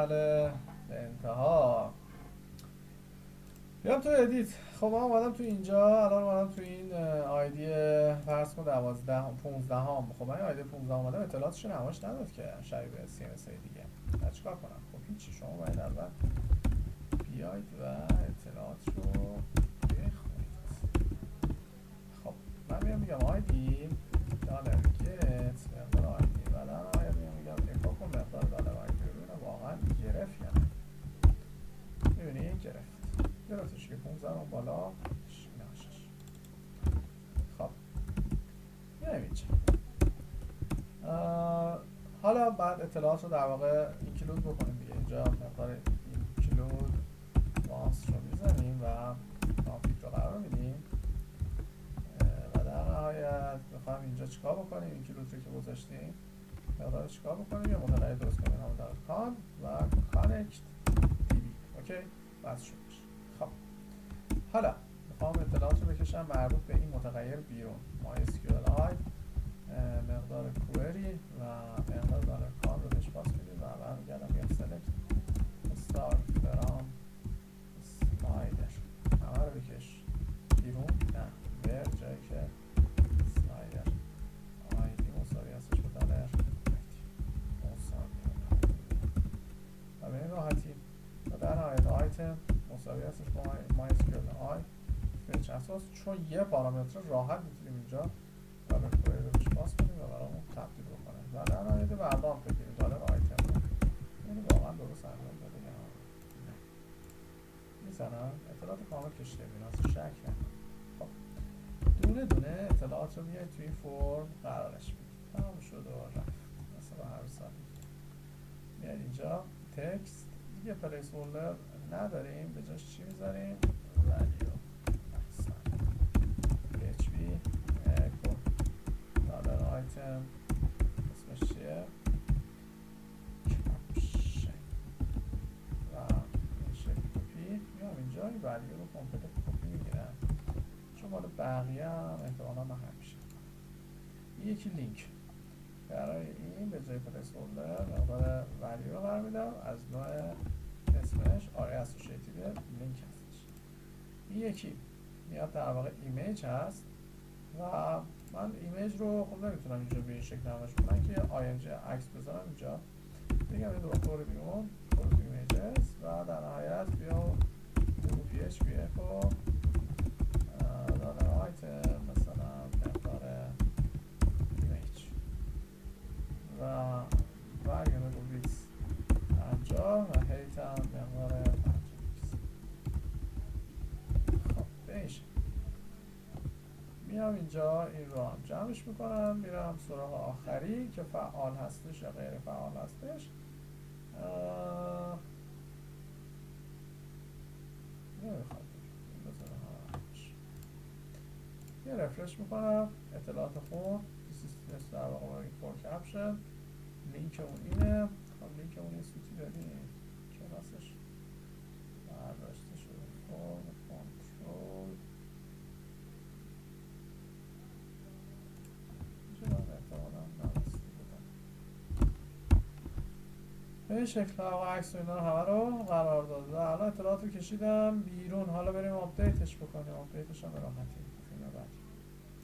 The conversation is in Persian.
بله به انتها. بیام تو ادیت. خب من اومدم تو اینجا، الان اومدم تو این آیدی فرض کن 12 15 هم. خب من آیدی 15 اومدم، اطلاعاتش نمایش نداد که شبیه CMS دیگه. بعد چیکار کنم؟ خب هیچی، شما باید اول بیاید و اطلاعات رو بخونید. خب من میگم آیدی دالر گت مقدار آیدی و در نهایت میگم اکو کن مقدار دالر آیدی رو ببینم واقعا گرفت یا نه. میبینی گرفتش که 15 اون بالا نشش. خب میایم اینجا. حالا بعد اطلاعات رو در واقع اینکلود بکنیم دیگه. اینجا مقدار اینکلود وانس رو میزنیم و کانفیگ رو قرار میدیم و در نهایت میخوایم اینجا چیکار بکنیم. اینکلود رو که گذاشتیم مقدار چیکار بکنیم، یه متغیر درست کنیم نام داره کان و کانکت دی بی. اوکی بس شدش. خب حالا میخوام اطلاعات رو بکشم مربوط به این متغیر بیرون. MySQLi مقدار کوئری و مقدار دالر کان رو بهش پاس میدیم و برمیگردم میگم select star from slider. همه رو بکش بیرون. نه بر جایی که slider id مساوی هستش به دالر مساوی و به این راحتی و در نهایت آیتم مساوی هستش با MySQLi فیچ اساس. چون یه پارامتر راحت میتونیم اینجا دالر کوئری رو بهش پاس کنیم و برامون تبدیل بکنه و در نهایت بردام بگیریم دالر آیتم رو. یعنی واقعا درست انجام داده یا نه. میزنم اطلاعات کامل کشیده ببین اصلا شک نکن. خب دونه دونه اطلاعات رو میای توی این فرم قرارش میدید. تمام شد و رفت مثلا هر سالی میاد اینجا تکست دیگه پلیس هولدر نداریم، به جاش چی میذاریم؟ ولیو php echo دالر آیتم اسمش چیه؟ کپشن و این شکل کپی میام اینجا این ولیو رو کامپلیت کپی میگیرم چون مال بقیه هم احتمالا نخواهد میشه. یکی لینک برای این به جای پلیس هولدر مقدار ولیو رو قرار میدم از نوع اسمش آره اسوشیتیو لینک هستش. این یکی میاد در واقع ایمیج هست و من ایمیج رو خب نمیتونم اینجا به این شکل نمایش کنم که img عکس بذارم اینجا بگم این رو بخوره بیرون گروپ ایمیجز و در نهایت بیام گروپ php echo دالر آیتم مثلا مقدار ایمیج و برگرده رو بیس 50 و هیت هم مقدار 50. خب به این شکل میام اینجا این رو هم جمعش میکنم میرم سراغ آخری که فعال هستش یا غیر فعال هستش. نمیخواد یه رفرش میکنم اطلاعات خون سیستم در واقع فور کپشن لینک اون اینه. خب لینک اون این سوتی داریم که راستش برداشته شده فرم کنترل به این شکل عکس و اینا همه رو قرار داده. الان اطلاعات رو کشیدم بیرون. حالا بریم آپدیتش بکنیم. آپدیتش هم به راحتی